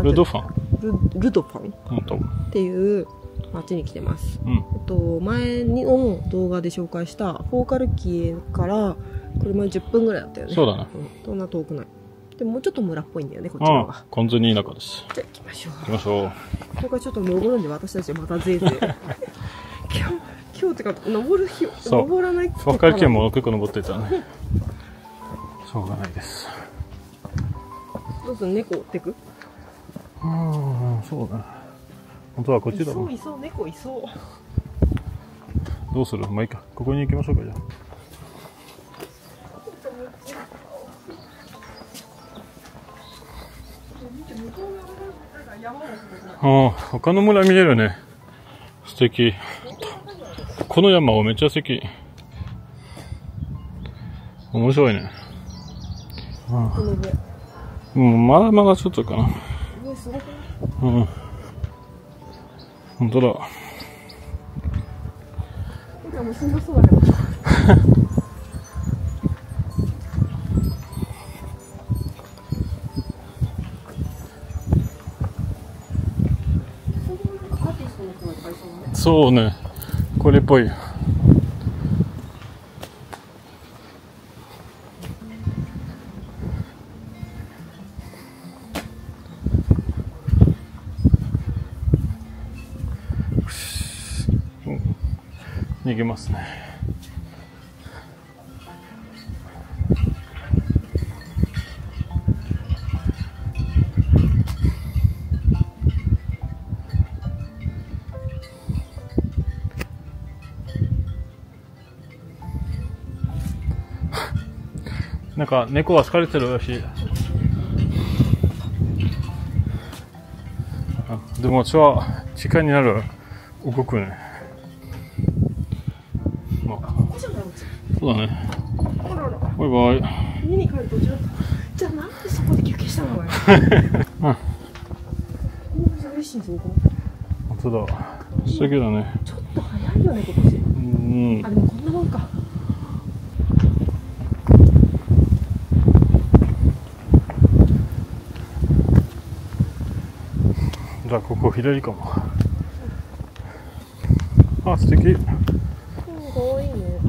なんていうの、ルドファンっていう町に来てます。前の動画で紹介したフォーカルキエから車で10分ぐらいだったよね。そうだね。そんな遠くない。でももうちょっと村っぽいんだよね、こっち側が。完全に田舎です。じゃあ行きましょう。行きましょう。ここからちょっと登るんで、私たちまたぜいぜい。今日ってか、登る日、登らないってフォーカルキエも結構登ってたね。しょうがないです。どうする、猫追ってく？そうね。本当はこっちだもん。いそう、猫いそう。どうする？まあいいか。ここに行きましょうか、じゃあ。他の村見えるね。素敵。この山はめっちゃ素敵。面白いね。まだまだちょっとかな。本当だ。もうしんどそうだけど。そうね。これっぽい。逃げますね。なんか猫は疲れてるらしい。でも私は時間になる動くね。そうだね。バイバイ。家に帰る途中だった。じゃあなんでそこで休憩したの？嬉しいぞ。本当だ。素敵だね。ちょっと早いよね、今年。あ、でもこんなもんか。じゃあここ左かも。あ、素敵。かわいいね。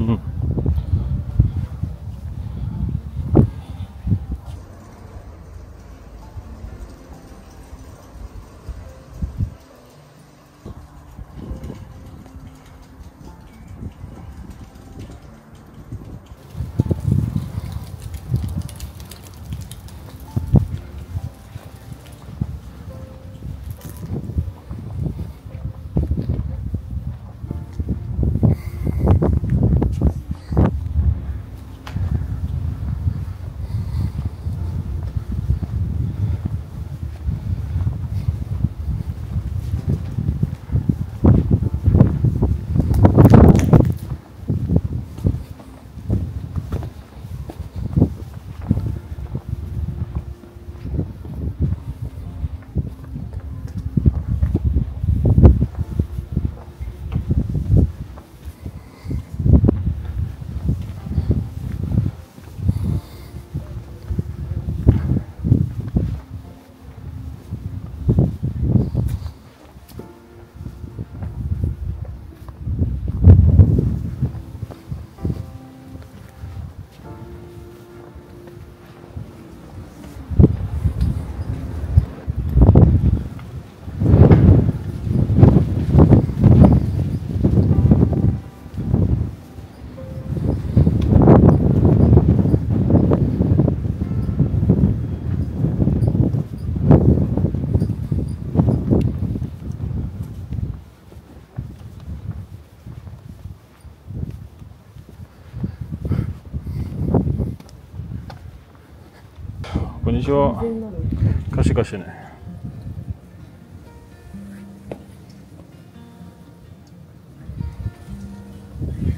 こんにちは。カシカシね。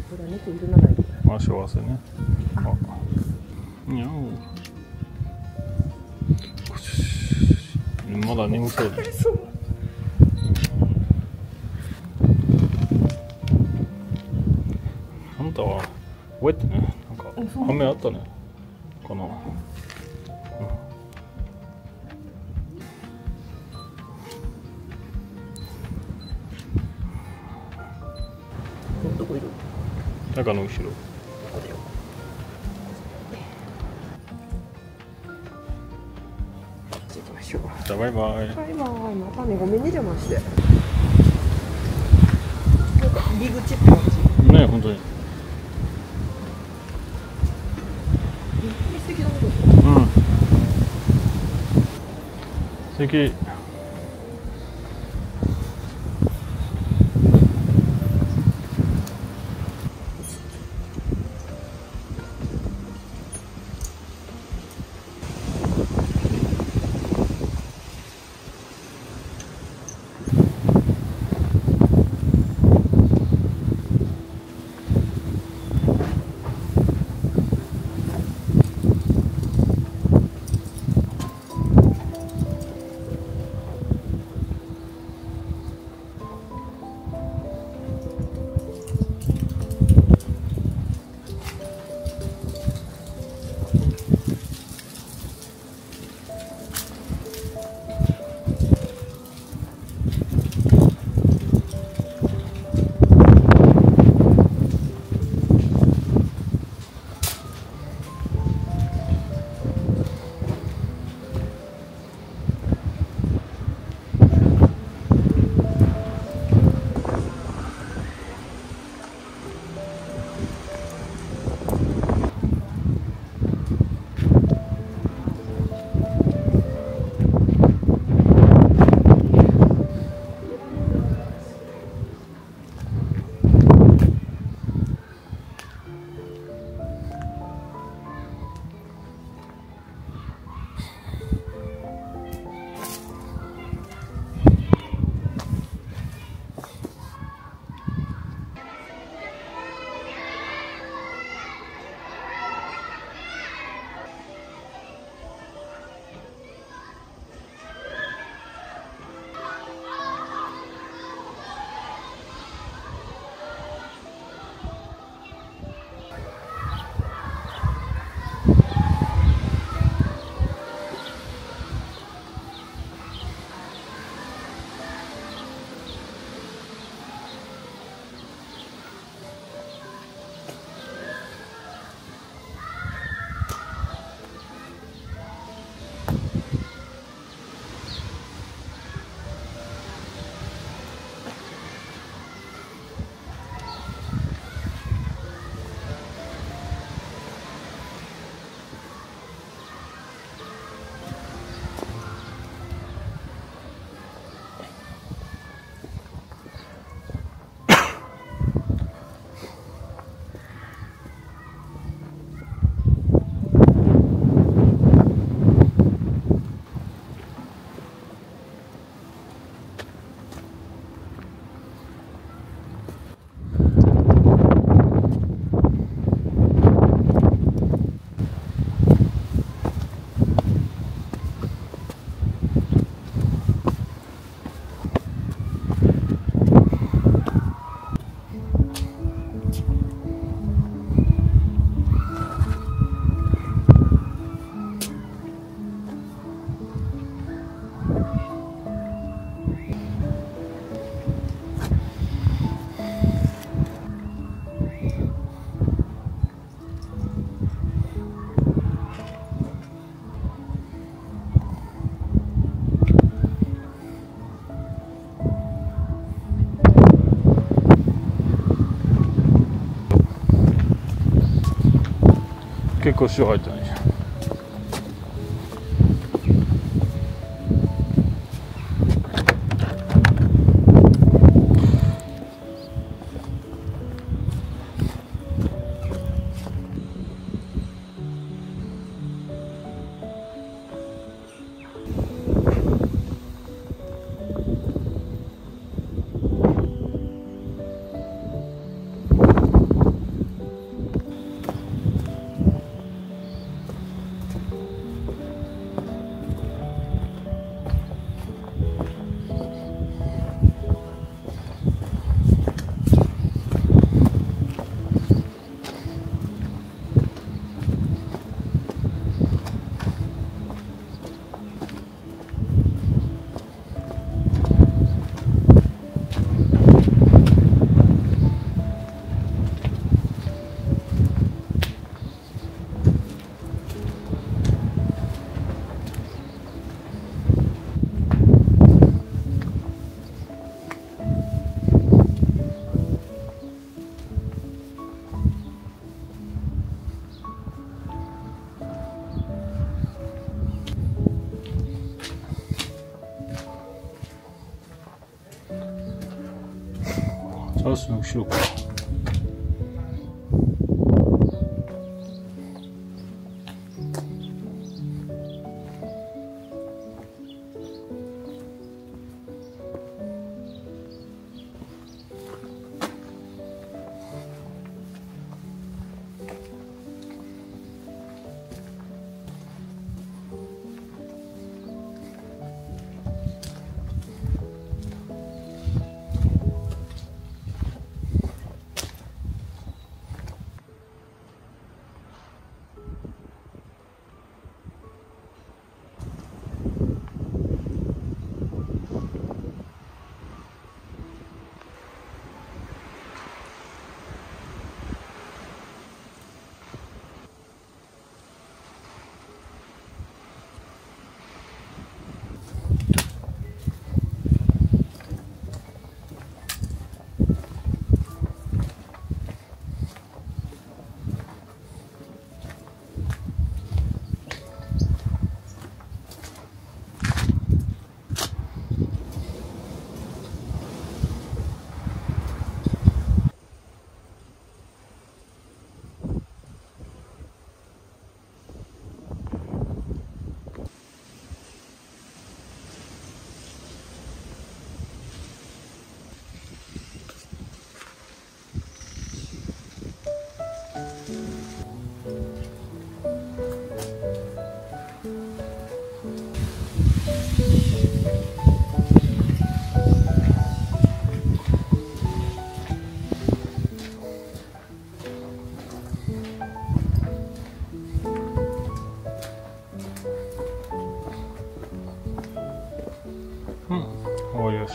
これ猫いるなない。あ、幸せね。あ、にゃお。まだ眠そうで。あんたはウェットね。なんか雨あったね。かな。どこいる？中の後ろ。ここだよ。じゃあ行きましょう。じゃあバイバイ。バイバイ。またね、ごめんね邪魔して。なんか入り口って感じ。ね、本当に。素敵なこと。うん。素敵。結構塩入ってないじゃん。ハウスの後ろか。よし。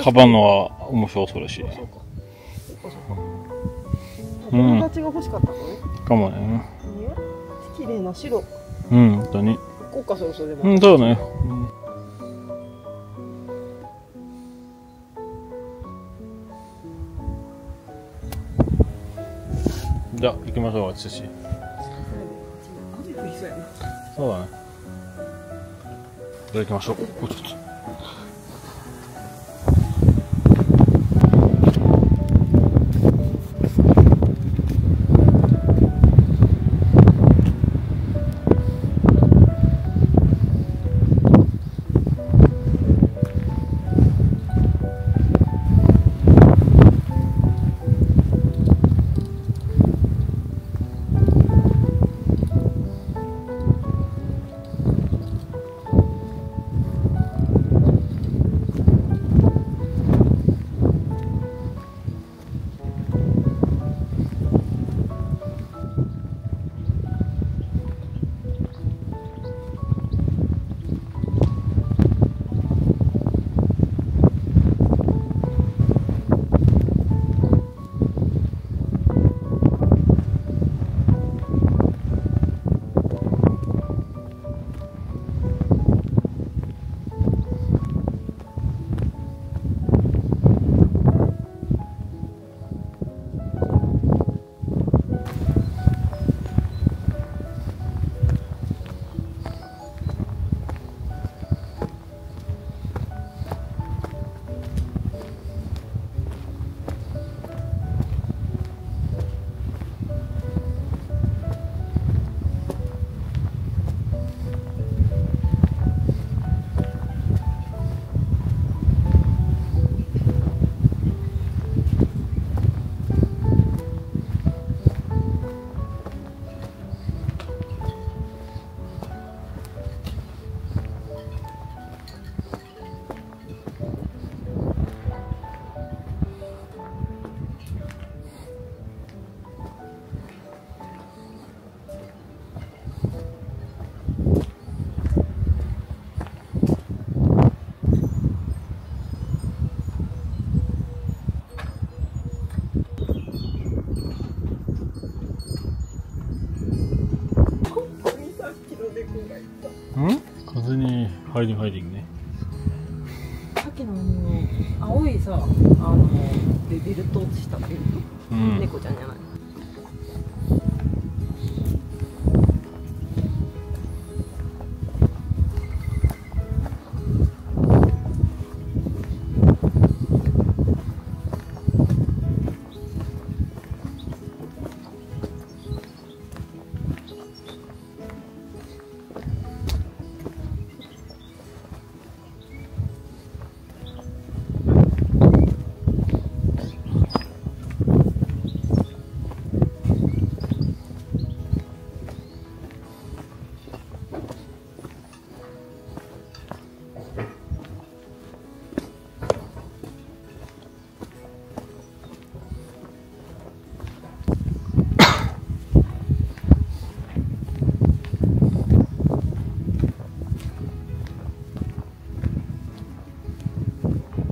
カバンのは面白そうだし。形が欲しかったのね。かもね。綺麗な白。本当に。行こうか、そろそろでも。そうね。じゃあ行きましょう、寿司。そうだね。じゃあ行きましょう。ハイディングハイディングね。さっきの青いさ、ベルト落ちしたベルト、うん、猫ちゃんじゃない。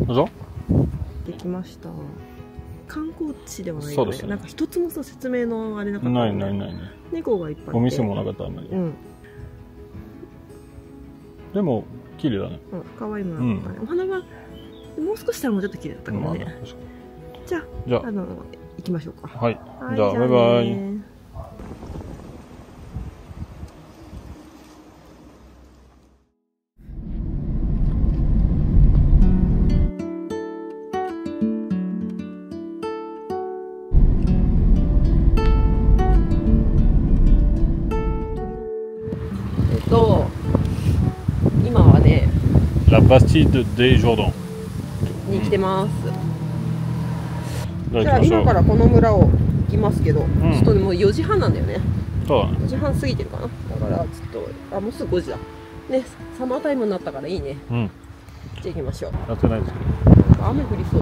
どうぞ。できました。観光地ではないよね。なんか一つもさ説明のあれなかった、ね。ない。猫がいっぱい。お店もなかったあんまり。うん。でも綺麗だね。うん、可愛いものだったね。お花がもう少ししたらもうちょっと綺麗だったかもね。じゃあ行きましょうか。はい。じゃあバイバイ。今はね、ラ・バスティード・デ・ジョードンに来てます。じゃあ今からこの村を行きますけど、ちょっともう4時半なんだよね。そうだね。4時半過ぎてるかな。だからちょっともうすぐ5時だ。ね、サマータイムになったからいいね。じゃあ行きましょう。やってないですけど。雨降りそう。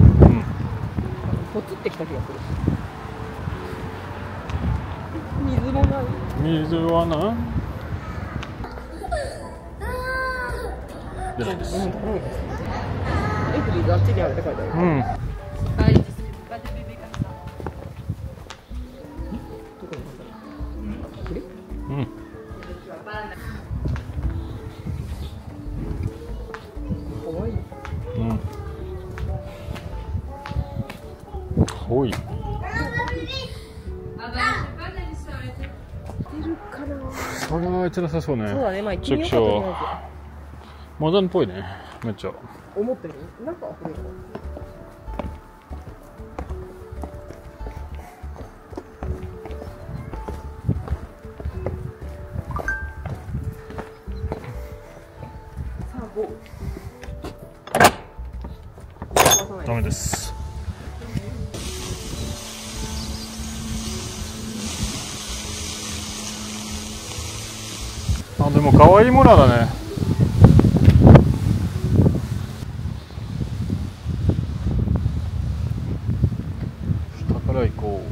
ポツってきた気がする。水もない。水はない。出ないです。エフリーズあっちにあるって書いてある。どこにこれ？かわいい。多い。出るかな。それは開いてなさそうね。そうだね。まあ行ってみようかと思うけど。モダンっぽいね。めっちゃ。思ってる。なんか溢れる。さあ、5。ダメです。あ、でも可愛い村だね。下から行こう。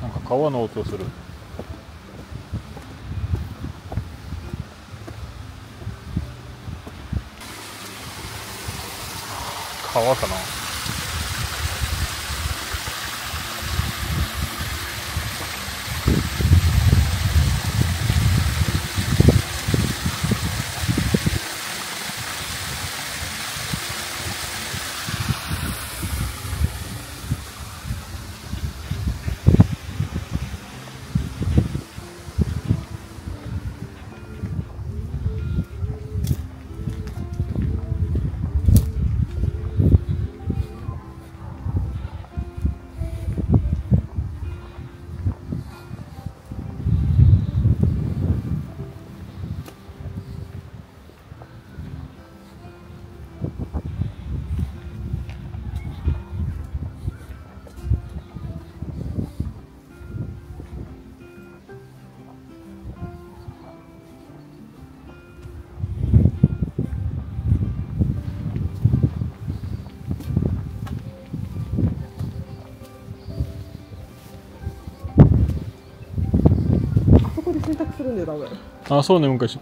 なんか川の音する。川かな。洗濯するんだよ、多分。あ、そうね、昔。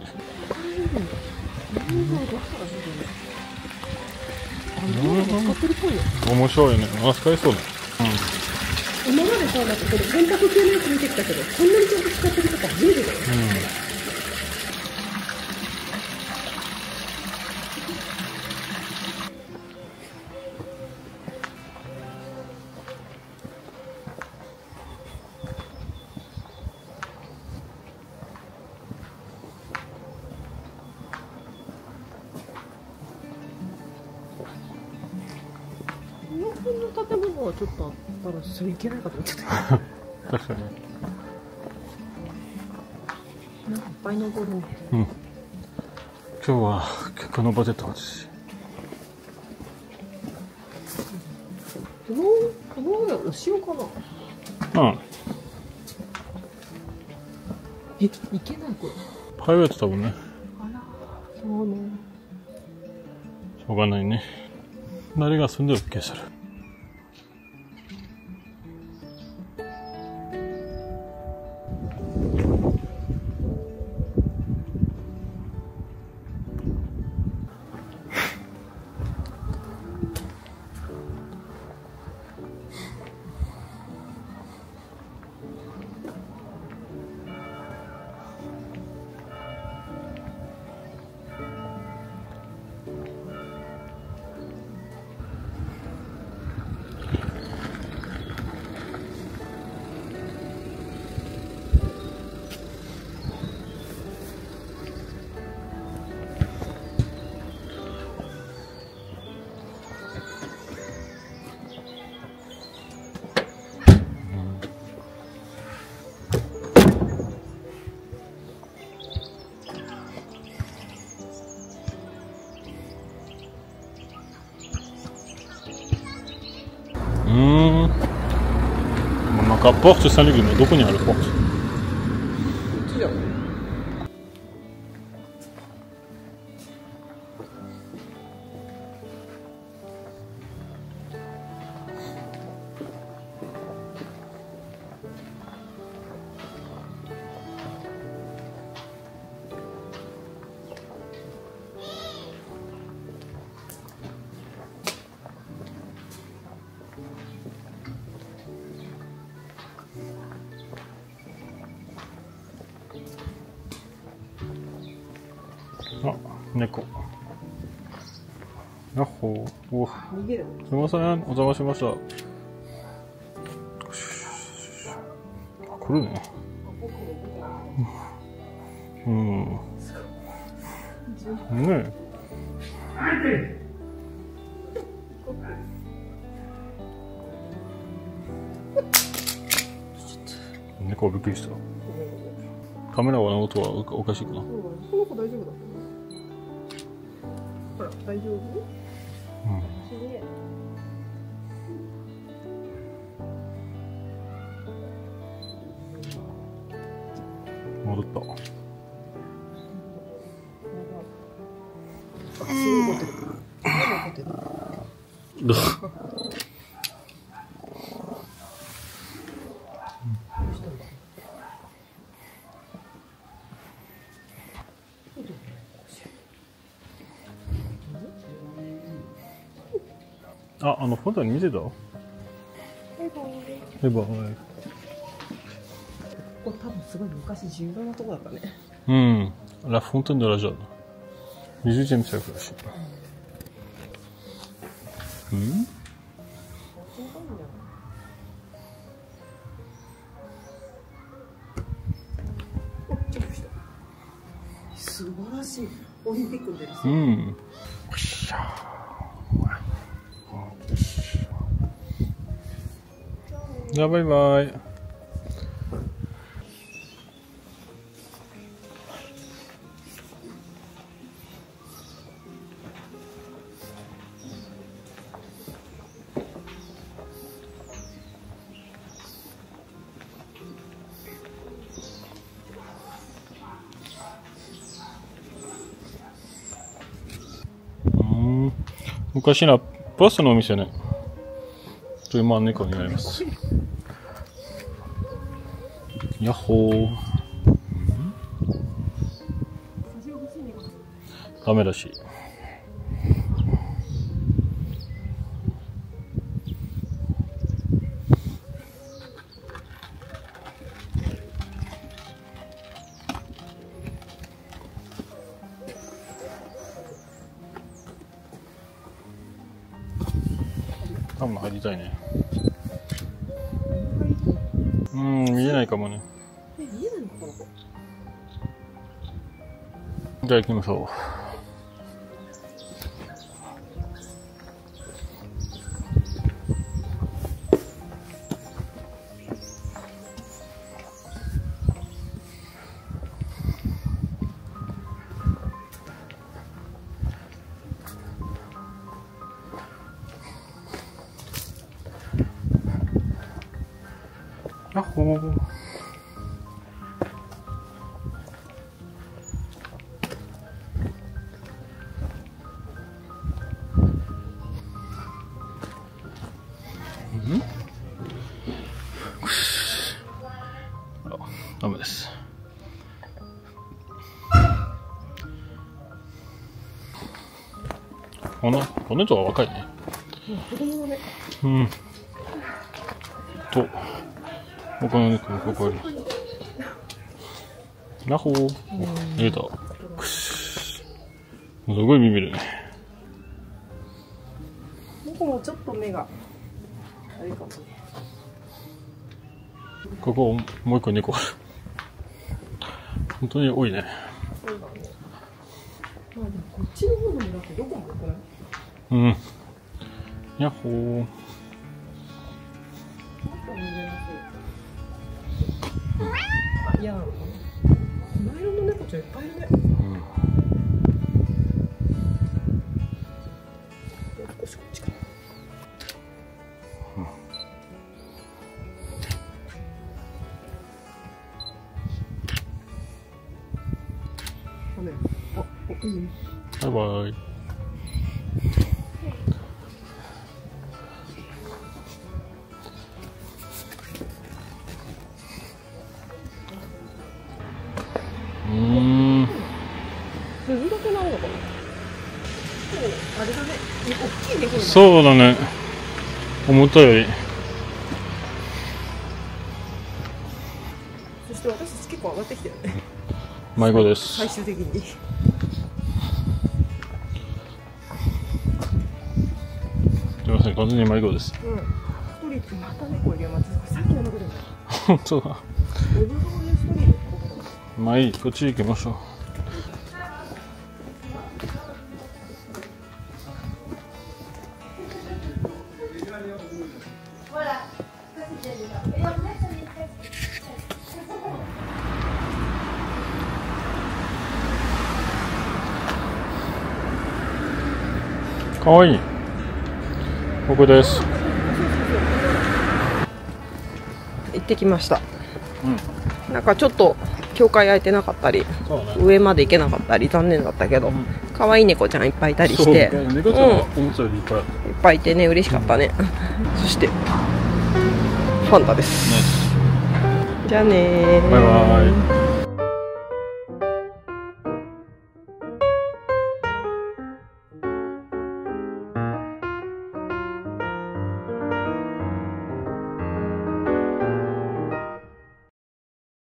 面白いね。あ、使えそうね。今までさ、なんかこの洗濯系のやつ見てきたけど、こんなにちゃんと使ってるとか初めてだよ。この建物はちょっとあったらそれいけないかと思っちゃった確かに。なんかいっぱい登るね。うん。今日は結構登ってた私。この上はお城かな。うん。いけないこれ。パイレーツだもんね。あら、そうね。しょうがないね。誰が住んでるっけそれ。なんかポートサンリグのどこにあるポート？こっちだ。あ、猫。やっほー。お、すみません、お邪魔しました。来るね。うん。ねえ。猫びっくりした。カメラの音はおかしいかな。この子大丈夫だ。ほら、大丈夫？うん。戻った。すごい怒ってる。怒ってる。どう？本当に見てた？バイバイ。ここ多分すごい昔重要なとこだったね。うん。ラフォンテンドラジャーだ。20世紀らしい。うん？素晴らしい。オリンピックに出る。うん。じゃあバイバイ。昔のバスのお店ね。今猫になります。やっほー。ダメだし。サウナ入りたいね。見えないかもね。見えないのかな。じゃあ行きましょう。ヤッホー。ダメです。お姉とは若いね。子供だね。他の猫もここある。ヤッホー。入れた。すごいビビるね。僕もちょっと目があれかもね。ここもう一個猫ある。本当に多いね。そうだね。まあでもこっちの方の村ってどこもよくない？ヤッホー。嫌なのかな。粉色の猫ちゃんいっぱいいるね。少しこっちかな。いいね。バイバイ。水だけなのかな。あれだね。大きい猫。そうだね。思ったより。そして私たち結構上がってきたよね。迷子です。最終的に。すみません、完全に迷子です。一人ってまた猫いるよ。さっきの猫だよ。本当だ。まあいい、こっち行きましょう。かわいい。ここです。行ってきました。なんかちょっと境界空いてなかったり、上まで行けなかったり残念だったけど、可愛い猫ちゃんいっぱいいたりして、猫ちゃんは思ったよりいっぱいある。いっぱいいてね、嬉しかったね。そしてファンタです。じゃあねー。バイバイ。